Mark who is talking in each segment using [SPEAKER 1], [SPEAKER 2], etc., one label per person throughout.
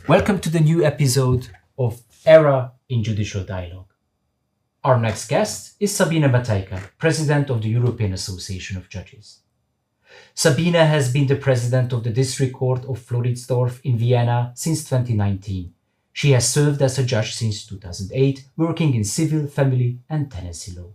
[SPEAKER 1] Welcome to the new episode of Era in Judicial Dialogue. Our next guest is Sabine Matejka, President of the European Association of Judges. Sabine has been the President of the District Court of Floridsdorf in Vienna since 2019. She has served as a judge since 2008, working in civil, family and tenancy law.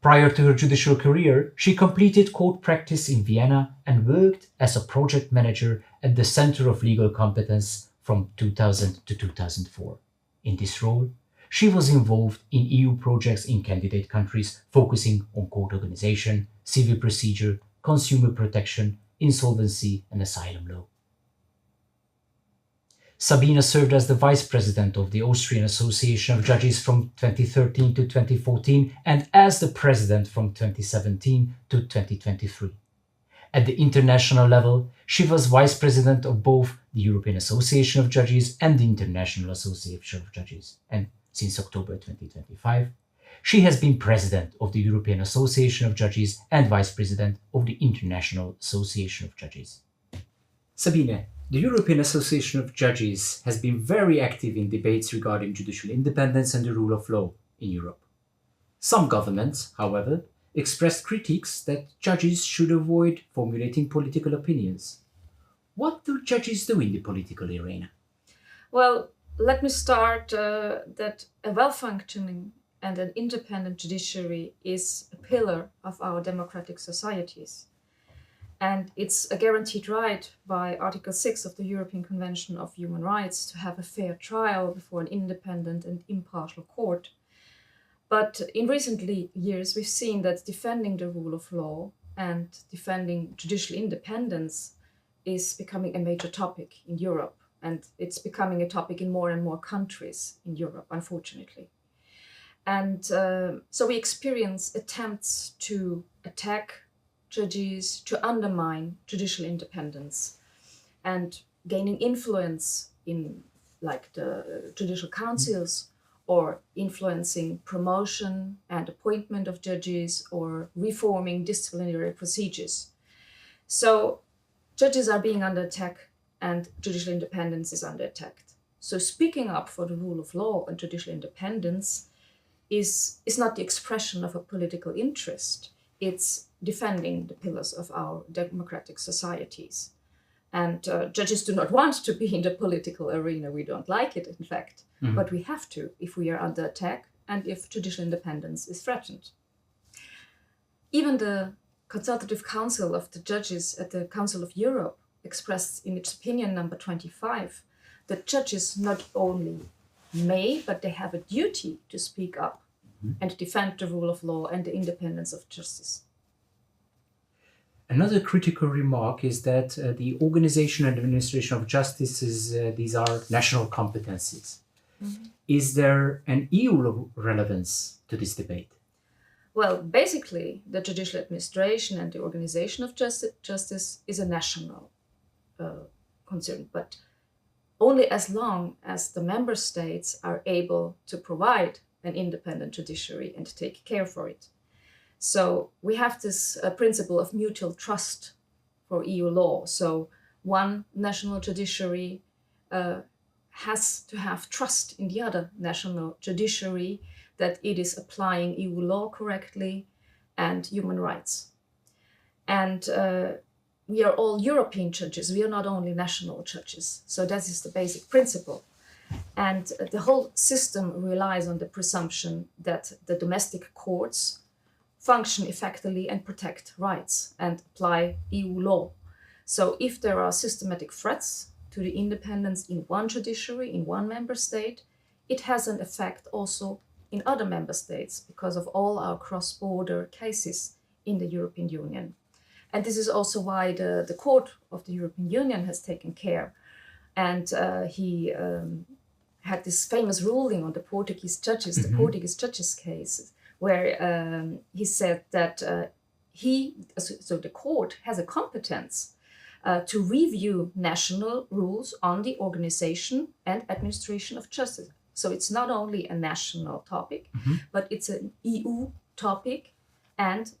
[SPEAKER 1] Prior to her judicial career, she completed court practice in Vienna and worked as a project manager at the Center of Legal Competence from 2000 to 2004. In this role, she was involved in EU projects in candidate countries focusing on court organization, civil procedure, consumer protection, insolvency and asylum law. Sabine served as the Vice President of the Austrian Association of Judges from 2013 to 2014 and as the President from 2017 to 2023. At the international level, she was Vice President of both the European Association of Judges and the International Association of Judges. And since October 2025, she has been President of the European Association of Judges and Vice President of the International Association of Judges. Sabine, the European Association of Judges has been very active in debates regarding judicial independence and the rule of law in Europe. Some governments, however, expressed critiques that judges should avoid formulating political opinions. What do judges do in the political arena?
[SPEAKER 2] Well, let me start that a well-functioning and an independent judiciary is a pillar of our democratic societies. And it's a guaranteed right by Article 6 of the European Convention of Human Rights to have a fair trial before an independent and impartial court. But in recent years, we've seen that defending the rule of law and defending judicial independence is becoming a major topic in Europe. And it's becoming a topic in more and more countries in Europe, unfortunately. And so we experience attempts to attack judges, to undermine judicial independence and gaining influence in like the judicial councils or influencing promotion and appointment of judges or reforming disciplinary procedures. So judges are being under attack and judicial independence is under attack. So speaking up for the rule of law and judicial independence is not the expression of a political interest. It's defending the pillars of our democratic societies. And judges do not want to be in the political arena. We don't like it, in fact. Mm-hmm. But we have to if we are under attack and if judicial independence is threatened. Even the Consultative Council of the Judges at the Council of Europe expressed in its opinion number 25 that judges not only may, but they have a duty to speak up and defend the rule of law and the independence of justice.
[SPEAKER 1] Another critical remark is that the organization and administration of justice these are national competencies. Mm-hmm. Is there an EU relevance to this debate?
[SPEAKER 2] Well, basically, the judicial administration and the organization of justice is a national concern, but only as long as the member states are able to provide an independent judiciary and take care for it. So we have this principle of mutual trust for EU law. So one national judiciary has to have trust in the other national judiciary that it is applying EU law correctly and human rights. And we are all European judges. We are not only national judges. So that is the basic principle. And the whole system relies on the presumption that the domestic courts function effectively and protect rights and apply EU law. So if there are systematic threats to the independence in one judiciary, in one member state, it has an effect also in other member states because of all our cross-border cases in the European Union. And this is also why the Court of the European Union has taken care. And he had this famous ruling on the Portuguese judges, the Portuguese judges case, where he said that the court has a competence to review national rules on the organization and administration of justice. So it's not only a national topic, but it's an EU topic, and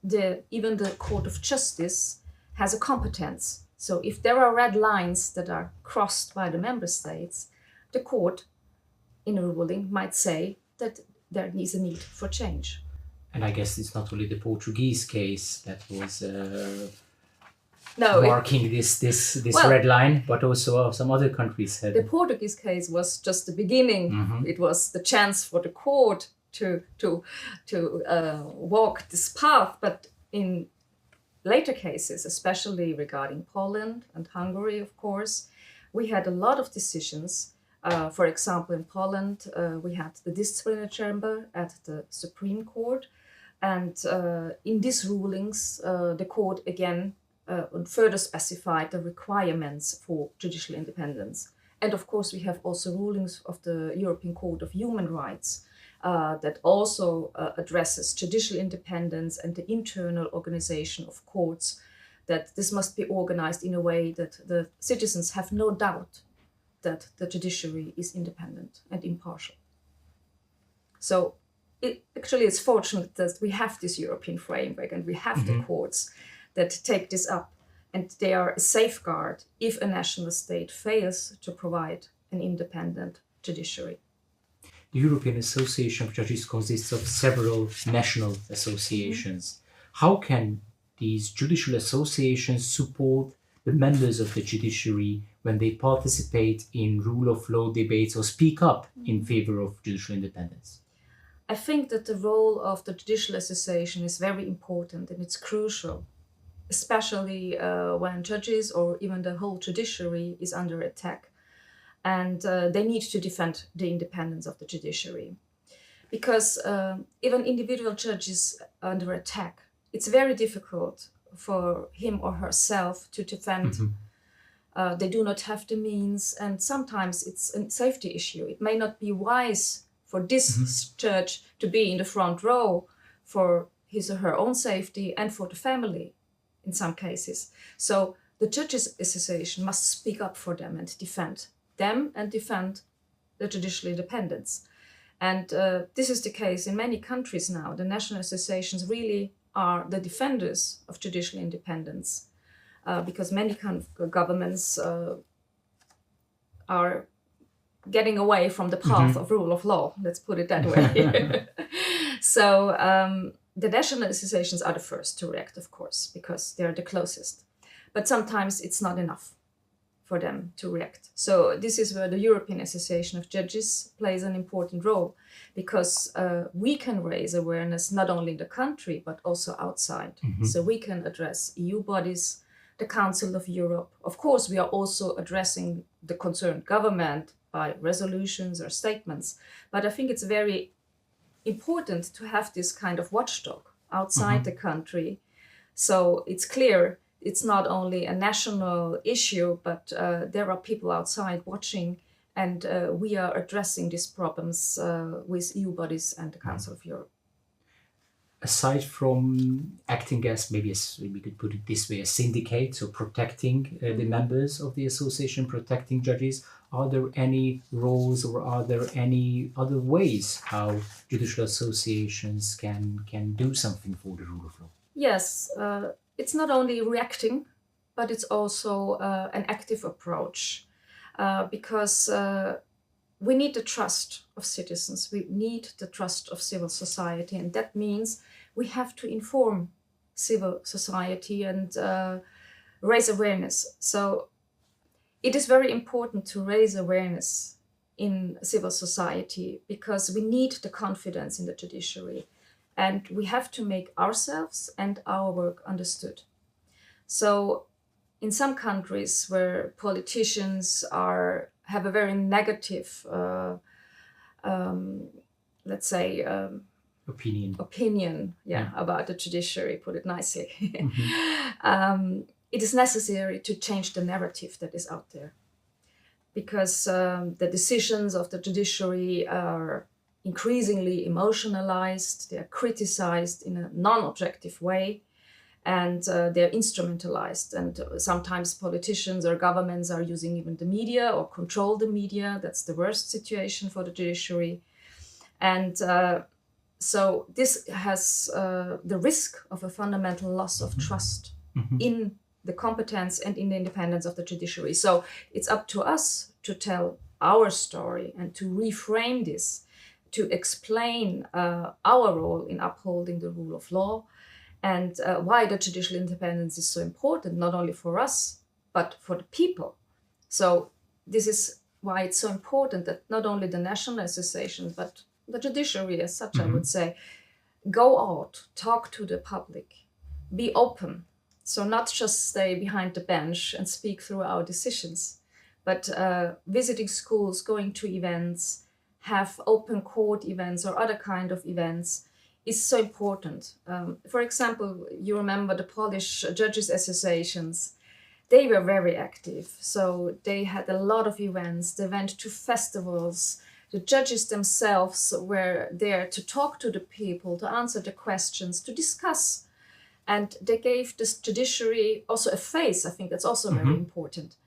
[SPEAKER 2] even the Court of Justice has a competence So if there are red lines that are crossed by the member states, the court in a ruling might say that there is a need for change.
[SPEAKER 1] And I guess it's not only the Portuguese case that was
[SPEAKER 2] No,
[SPEAKER 1] marking this red line, but also some other countries had.
[SPEAKER 2] The Portuguese case was just the beginning. It was the chance for the court to walk this path. But in later cases, especially regarding Poland and Hungary, of course, we had a lot of decisions. For example, in Poland, we had the disciplinary chamber at the Supreme Court. And in these rulings, the court again further specified the requirements for judicial independence. And of course, we have also rulings of the European Court of Human Rights that also addresses judicial independence and the internal organization of courts, that this must be organized in a way that the citizens have no doubt that the judiciary is independent and impartial. So it's fortunate that we have this European framework and we have the courts that take this up, and they are a safeguard if a national state fails to provide an independent judiciary.
[SPEAKER 1] The European Association of Judges consists of several national associations. How can these judicial associations support the members of the judiciary when they participate in rule of law debates or speak up in favor of judicial independence?
[SPEAKER 2] I think that the role of the Judicial Association is very important and it's crucial, especially when judges or even the whole judiciary is under attack. And they need to defend the independence of the judiciary. Because even individual judges under attack, it's very difficult for him or herself to defend. They do not have the means, and sometimes it's a safety issue. It may not be wise for this judge to be in the front row for his or her own safety and for the family in some cases. So the Judges Association must speak up for them and defend them and defend the judicial independence. And this is the case in many countries now. The national associations really are the defenders of judicial independence because many governments are getting away from the path of rule of law, let's put it that way. So the national associations are the first to react, of course, because they're the closest. But sometimes it's not enough for them to react. So this is where the European Association of Judges plays an important role, because we can raise awareness not only in the country, but also outside. So we can address EU bodies, the Council of Europe. Of course, we are also addressing the concerned government by resolutions or statements. But I think it's very important to have this kind of watchdog outside the country. So it's clear it's not only a national issue, but there are people outside watching, and we are addressing these problems with EU bodies and the Council of Europe.
[SPEAKER 1] Aside from acting as, maybe we could put it this way, a syndicate, so protecting the members of the association, protecting judges, are there any roles or are there any other ways how judicial associations can do something for the rule of law?
[SPEAKER 2] Yes, it's not only reacting, but it's also an active approach because we need the trust of citizens. We need the trust of civil society, and that means we have to inform civil society and raise awareness. So it is very important to raise awareness in civil society because we need the confidence in the judiciary, and we have to make ourselves and our work understood. So in some countries where politicians have a very negative, let's say, opinion, about the judiciary, put it nicely, it is necessary to change the narrative that is out there, because the decisions of the judiciary are increasingly emotionalized, they are criticized in a non-objective way, and they're instrumentalized. And sometimes politicians or governments are using even the media or control the media. That's the worst situation for the judiciary. And so this has the risk of a fundamental loss of trust in the competence and in the independence of the judiciary. So it's up to us to tell our story and to reframe this, to explain our role in upholding the rule of law, and why the judicial independence is so important, not only for us, but for the people. So this is why it's so important that not only the national associations, but the judiciary as such, I would say, go out, talk to the public, be open. So not just stay behind the bench and speak through our decisions, but visiting schools, going to events, have open court events or other kind of events is so important. For example, you remember the Polish Judges Associations. They were very active. So they had a lot of events. They went to festivals. The judges themselves were there to talk to the people, to answer the questions, to discuss. And they gave this judiciary also a face. I think that's also very important.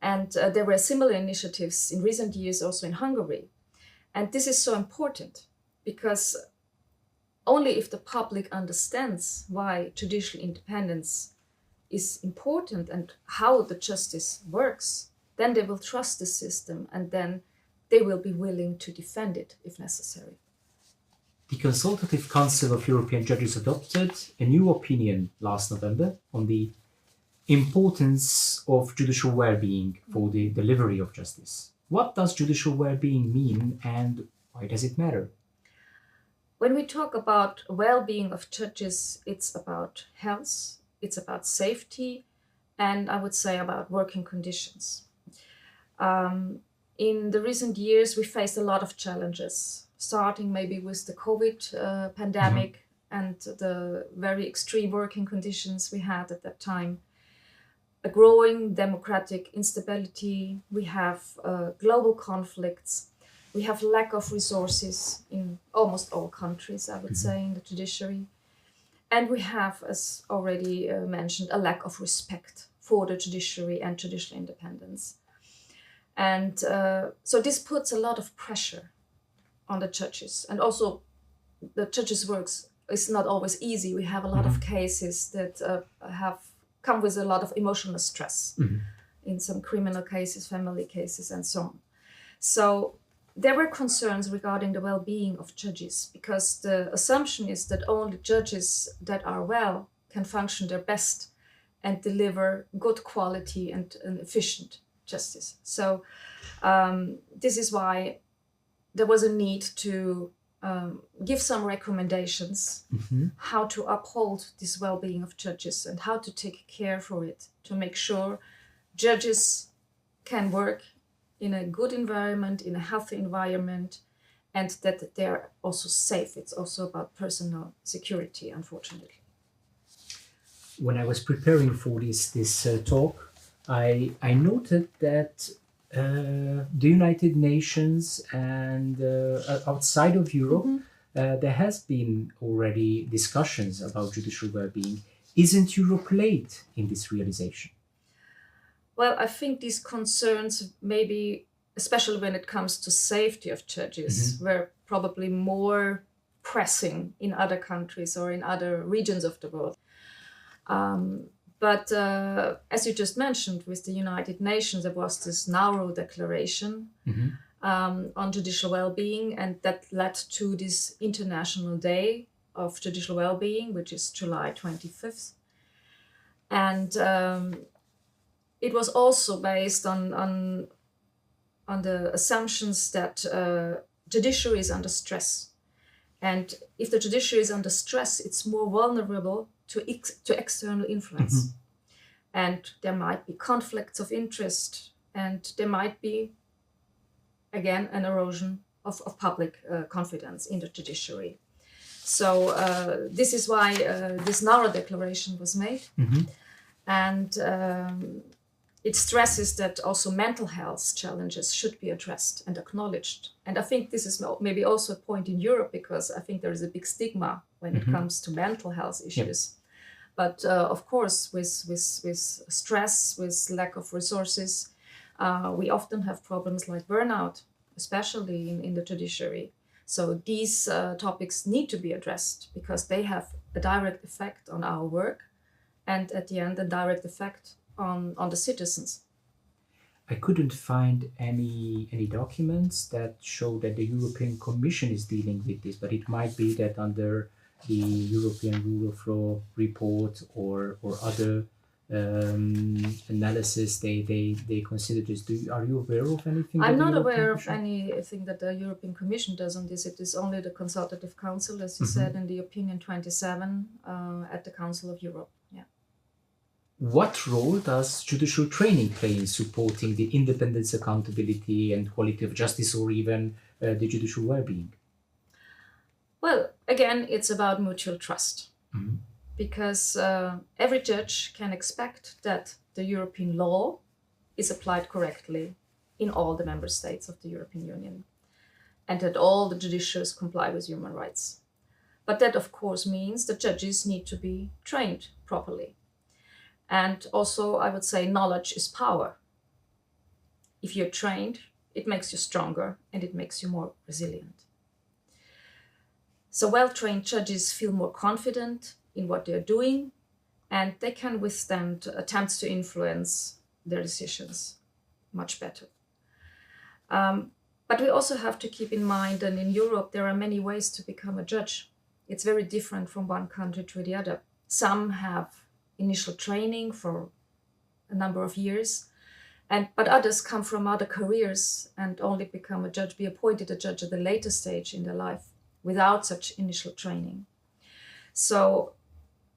[SPEAKER 2] And there were similar initiatives in recent years also in Hungary. And this is so important because only if the public understands why judicial independence is important and how the justice works, then they will trust the system and then they will be willing to defend it if necessary.
[SPEAKER 1] The Consultative Council of European Judges adopted a new opinion last November on the importance of judicial well-being for the delivery of justice. What does judicial well-being mean and why does it matter?
[SPEAKER 2] When we talk about well-being of judges, it's about health, it's about safety, and I would say about working conditions. In the recent years, we faced a lot of challenges, starting maybe with the COVID pandemic and the very extreme working conditions we had at that time. A growing democratic instability, we have global conflicts, we have lack of resources in almost all countries, I would say, in the judiciary. And we have, as already mentioned, a lack of respect for the judiciary and judicial independence. And so this puts a lot of pressure on the judges. And also the judges' work is not always easy. We have a lot of cases that have come with a lot of emotional stress in some criminal cases, family cases, and so on. So there were concerns regarding the well-being of judges because the assumption is that only judges that are well can function their best and deliver good quality and efficient justice. So this is why there was a need to give some recommendations how to uphold this well-being of judges and how to take care for it to make sure judges can work in a good environment, in a healthy environment, and that they're also safe. It's also about personal security, unfortunately.
[SPEAKER 1] When I was preparing for this talk, I noted that the United Nations and outside of Europe, there has been already discussions about judicial well-being. Isn't Europe late in this realization?
[SPEAKER 2] Well, I think these concerns, maybe especially when it comes to safety of judges, were probably more pressing in other countries or in other regions of the world. But as you just mentioned, with the United Nations, there was this Nauru Declaration on judicial well-being, and that led to this International Day of Judicial Well-being, which is July 25th. And it was also based on the assumptions that judiciary is under stress. And if the judiciary is under stress, it's more vulnerable to external influence. And there might be conflicts of interest, and there might be, again, an erosion of public confidence in the judiciary. So this is why this Nauru Declaration was made. And it stresses that also mental health challenges should be addressed and acknowledged. And I think this is maybe also a point in Europe, because I think there is a big stigma when it comes to mental health issues. But of course, with stress, with lack of resources, we often have problems like burnout, especially in the judiciary. So these topics need to be addressed because they have a direct effect on our work and at the end a direct effect on the citizens.
[SPEAKER 1] I couldn't find any documents that show that the European Commission is dealing with this, but it might be that under the European Rule of Law report or other analysis they consider this. Are you aware of anything?
[SPEAKER 2] I'm not aware of anything that the European Commission does on this. It is only the Consultative Council, as you said in the Opinion 27 at the Council of Europe. Yeah.
[SPEAKER 1] What role does judicial training play in supporting the independence, accountability, and quality of justice, or even the judicial well-being?
[SPEAKER 2] Well, again, it's about mutual trust. Because every judge can expect that the European law is applied correctly in all the member states of the European Union, and that all the judiciaries comply with human rights. But that, of course, means that judges need to be trained properly. And also, I would say, knowledge is power. If you're trained, it makes you stronger and it makes you more resilient. So well-trained judges feel more confident in what they're doing, and they can withstand attempts to influence their decisions much better. But we also have to keep in mind that in Europe there are many ways to become a judge. It's very different from one country to the other. Some have initial training for a number of years, but others come from other careers and only become a judge, be appointed a judge at a later stage in their life without such initial training. So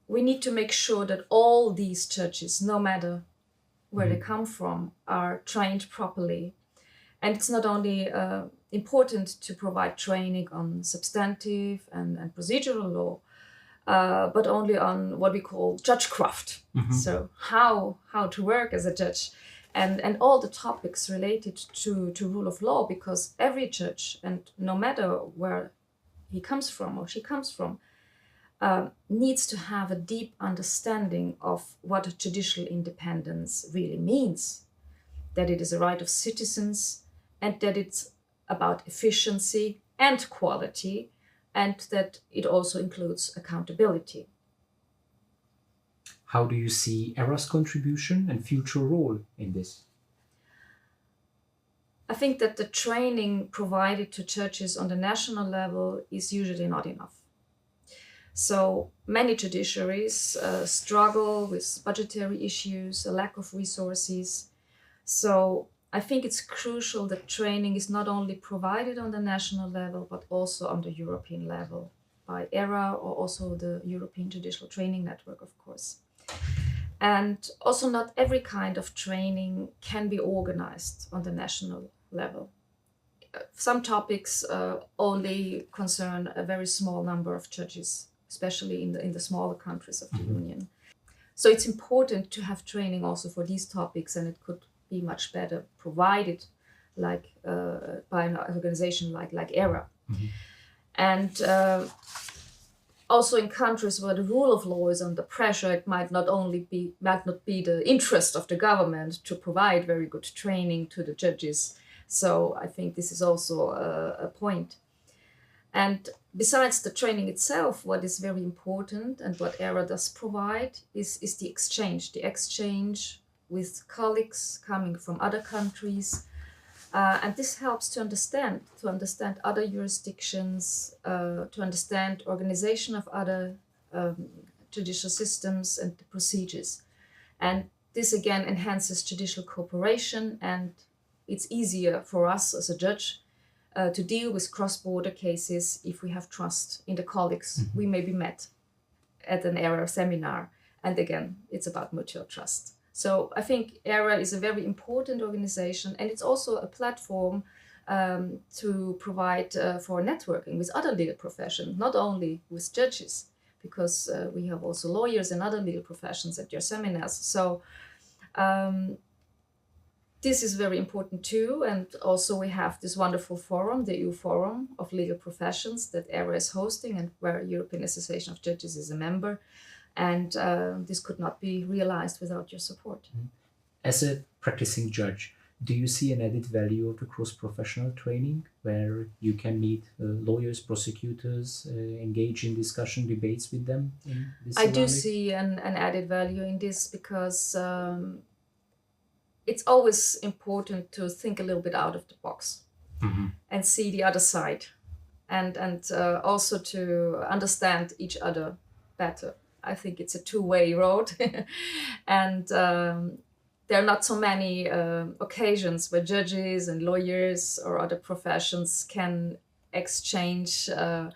[SPEAKER 2] we need to make sure that all these judges, no matter where they come from, are trained properly. And it's not only important to provide training on substantive and procedural law, but only on what we call judgecraft. So how to work as a judge, and all the topics related to rule of law, because every judge, and no matter where he comes from or she comes from, needs to have a deep understanding of what judicial independence really means, that it is a right of citizens, and that it's about efficiency and quality, and that it also includes accountability.
[SPEAKER 1] How do you see ERA's contribution and future role in this?
[SPEAKER 2] I think that the training provided to judges on the national level is usually not enough. So many judiciaries struggle with budgetary issues, a lack of resources. So I think it's crucial that training is not only provided on the national level, but also on the European level by ERA, or also the European Judicial Training Network, of course. And also not every kind of training can be organized on the national level. Some topics only concern a very small number of judges, especially in the smaller countries of the Union. So it's important to have training also for these topics, and it could be much better provided by an organization like ERA. And also in countries where the rule of law is under pressure, it might not be the interest of the government to provide very good training to the judges. So I think this is also a point. And besides the training itself, what is very important and what ERA does provide is the exchange with colleagues coming from other countries. And this helps to understand other jurisdictions, to understand organization of other judicial systems and procedures. And this again enhances judicial cooperation, and it's easier for us as a judge to deal with cross-border cases if we have trust in the colleagues we maybe met at an ERA seminar. And again, it's about mutual trust. So I think ERA is a very important organization, and it's also a platform to provide for networking with other legal professions, not only with judges, because we have also lawyers and other legal professions at your seminars. So this is very important too. And also we have this wonderful forum, the EU Forum of Legal Professions, that ERA is hosting, and where European Association of Judges is a member. And this could not be realized without your support.
[SPEAKER 1] As a practicing judge, Do you see an added value of the cross-professional training where you can meet lawyers, prosecutors, engage in discussion, debates with them in this
[SPEAKER 2] I do
[SPEAKER 1] surrounding?
[SPEAKER 2] see an added value in this because it's always important to think a little bit out of the box and see the other side, and also to understand each other better. I think it's a two-way road, and there are not so many occasions where judges and lawyers or other professions can exchange on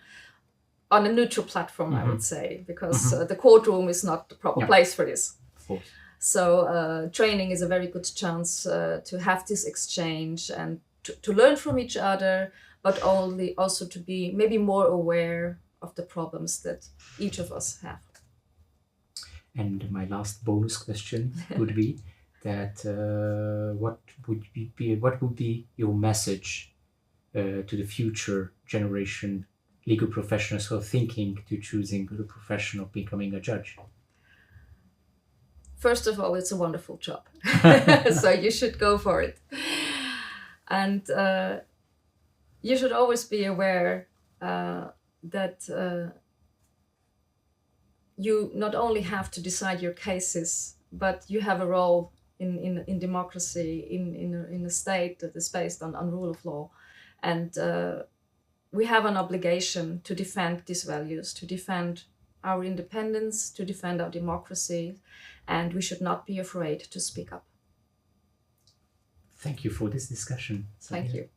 [SPEAKER 2] a neutral platform, I would say, because the courtroom is not the proper place for this.
[SPEAKER 1] Of course.
[SPEAKER 2] So training is a very good chance to have this exchange and to learn from each other, but also to be maybe more aware of the problems that each of us have.
[SPEAKER 1] And my last bonus question would be that what would be your message to the future generation legal professionals who are thinking to choosing the profession of becoming a judge?
[SPEAKER 2] First of all, it's a wonderful job, so you should go for it. And you should always be aware that you not only have to decide your cases, but you have a role in democracy, in a state that is based on rule of law. And we have an obligation to defend these values, to defend our independence, to defend our democracy, and we should not be afraid to speak up.
[SPEAKER 1] Thank you for this discussion, Sabine.
[SPEAKER 2] Thank you.